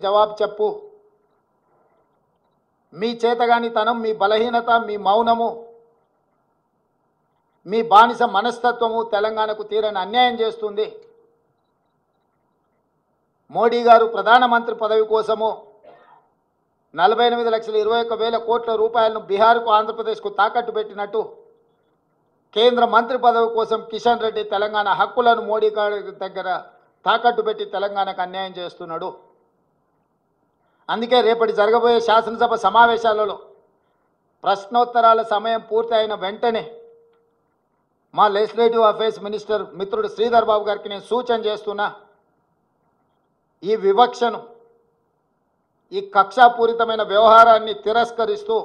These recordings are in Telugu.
జవాబు చెప్పు. మీ చేతగానితనం, మీ బలహీనత, మీ మౌనము, మీ బానిస మనస్తత్వము తెలంగాణకు తీరని అన్యాయం చేస్తుంది. మోడీ గారు ప్రధానమంత్రి పదవి కోసము 48,21,000 కోట్ల రూపాయలను బీహార్కు, ఆంధ్రప్రదేశ్కు తాకట్టు పెట్టినట్టు కేంద్ర మంత్రి పదవి కోసం కిషన్ రెడ్డి తెలంగాణ హక్కులను మోడీ గారి దగ్గర తాకట్టు పెట్టి తెలంగాణకు అన్యాయం చేస్తున్నాడు. అందుకే రేపటి జరగబోయే శాసనసభ సమావేశాలలో ప్రశ్నోత్తరాల సమయం పూర్తయిన వెంటనే మా లెజిస్లేటివ్ అఫైర్స్ మినిస్టర్ మిత్రుడు శ్రీధర్ బాబు గారికి నేను సూచన చేస్తున్నా, ఈ వివక్షను, ఈ కక్షాపూరితమైన వ్యవహారాన్ని తిరస్కరిస్తూ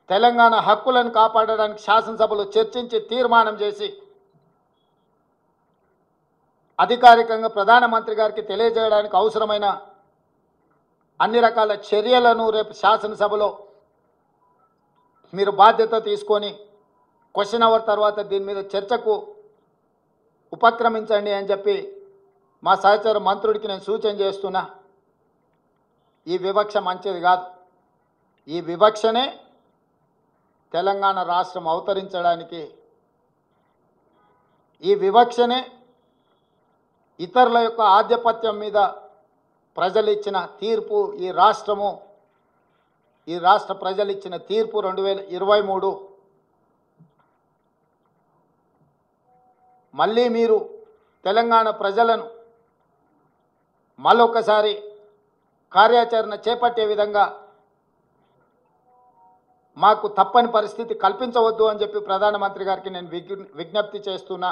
తెలంగాణ హక్కులను కాపాడడానికి శాసనసభలో చర్చించి తీర్మానం చేసి అధికారికంగా ప్రధానమంత్రి గారికి తెలియజేయడానికి అవసరమైన అన్ని రకాల చర్యలను రేపు శాసనసభలో మీరు బాధ్యత తీసుకొని క్వశ్చన్ అవర్ తర్వాత దీని మీద చర్చకు ఉపక్రమించండి అని చెప్పి మా సహచర మంత్రుడికి నేను సూచన చేస్తున్నా. ఈ వివక్ష మంచిది కాదు. ఈ వివక్షనే తెలంగాణ రాష్ట్రం అవతరించడానికి, ఈ వివక్షనే ఇతరుల యొక్క ఆధిపత్యం మీద ప్రజలు ఇచ్చిన తీర్పు, ఈ రాష్ట్ర ప్రజలు ఇచ్చిన తీర్పు 2023. మళ్ళీ మీరు తెలంగాణ ప్రజలను మళ్ళొకసారి కార్యాచరణ చేపట్టే విధంగా మాకు తప్పని పరిస్థితి కల్పించవద్దు అని చెప్పి ప్రధానమంత్రి గారికి నేను విజ్ఞప్తి చేస్తున్నా.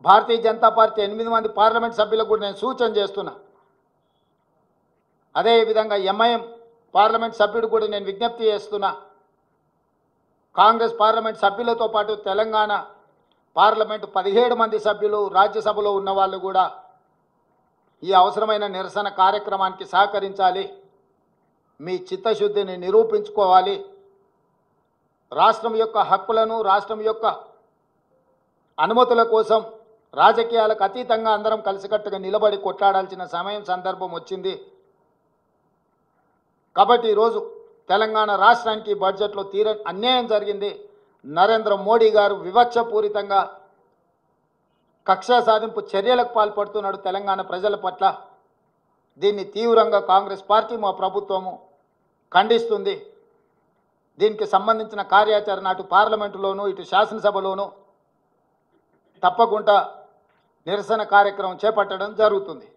భారతీయ జనతా పార్టీ 8 మంది పార్లమెంట్ సభ్యులకు కూడా నేను సూచన చేస్తున్నా. అదేవిధంగా ఎంఐఎం పార్లమెంట్ సభ్యుడు కూడా నేను విజ్ఞప్తి చేస్తున్నా. కాంగ్రెస్ పార్లమెంట్ సభ్యులతో పాటు తెలంగాణ పార్లమెంటు 17 మంది సభ్యులు, రాజ్యసభలో ఉన్న వాళ్ళు కూడా ఈ అవసరమైన నిరసన కార్యక్రమానికి సహకరించాలి. మీ చిత్తశుద్ధిని నిరూపించుకోవాలి. రాష్ట్రం యొక్క హక్కులను, రాష్ట్రం యొక్క అనుమతుల కోసం రాజకీయాలకు అతీతంగా అందరం కలిసికట్టుగా నిలబడి కొట్లాడాల్సిన సమయం, సందర్భం వచ్చింది. కాబట్టి ఈరోజు తెలంగాణ రాష్ట్రానికి బడ్జెట్లో తీరని అన్యాయం జరిగింది. నరేంద్ర మోడీ గారు వివక్షపూరితంగా కక్షా సాధింపు చర్యలకు పాల్పడుతున్నాడు తెలంగాణ ప్రజల పట్ల. దీన్ని తీవ్రంగా కాంగ్రెస్ పార్టీ, మా ప్రభుత్వము ఖండిస్తుంది. దీనికి సంబంధించిన కార్యాచరణ అటు పార్లమెంటులోనూ ఇటు శాసనసభలోనూ తప్పకుండా నిరసన కార్యక్రమం చేపట్టడం జరుగుతుంది.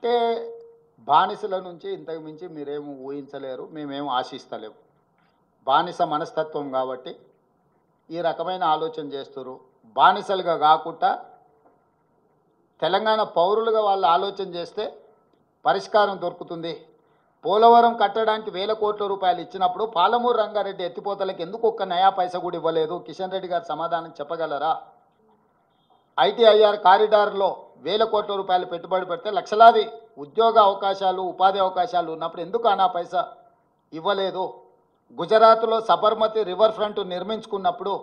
అంటే బానిసల నుంచి ఇంతకు మించి మీరేమో ఊహించలేరు, మేమేమో ఆశిస్తలేము. బానిస మనస్తత్వం కాబట్టి ఈ రకమైన ఆలోచన చేస్తారు. బానిసలుగా కాకుండా తెలంగాణ పౌరులుగా వాళ్ళు ఆలోచన చేస్తే పరిష్కారం దొరుకుతుంది. పోలవరం కట్టడానికి 1000 కోట్ల రూపాయలు ఇచ్చినప్పుడు పాలమూరు రంగారెడ్డి ఎత్తిపోతలకు ఎందుకు ఒక్క నయా పైసా కూడా ఇవ్వలేదు? కిషన్ రెడ్డి గారు సమాధానం చెప్పగలరా? ఐటీఐఆర్ కారిడార్లో 1000 కోట్ల రూపాయలు పెట్టుబడి పెడితే లక్షలాది ఉద్యోగ అవకాశాలు, ఉపాధి అవకాశాలు ఉన్నప్పుడు ఎందుకు అనా పైసా ఇవ్వలేదు? గుజరాత్లో సబర్మతి రివర్ ఫ్రంట్ నిర్మించుకున్నప్పుడు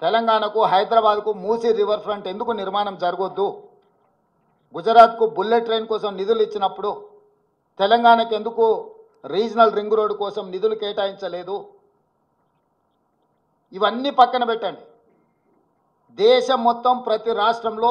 తెలంగాణకు, హైదరాబాద్కు మూసీ రివర్ ఫ్రంట్ ఎందుకు నిర్మాణం జరగొద్దు? గుజరాత్కు బుల్లెట్ ట్రైన్ కోసం నిధులు ఇచ్చినప్పుడు తెలంగాణకు ఎందుకు రీజనల్ రింగ్ రోడ్డు కోసం నిధులు కేటాయించలేదు? ఇవన్నీ పక్కన పెట్టండి. దేశం మొత్తం ప్రతి రాష్ట్రంలో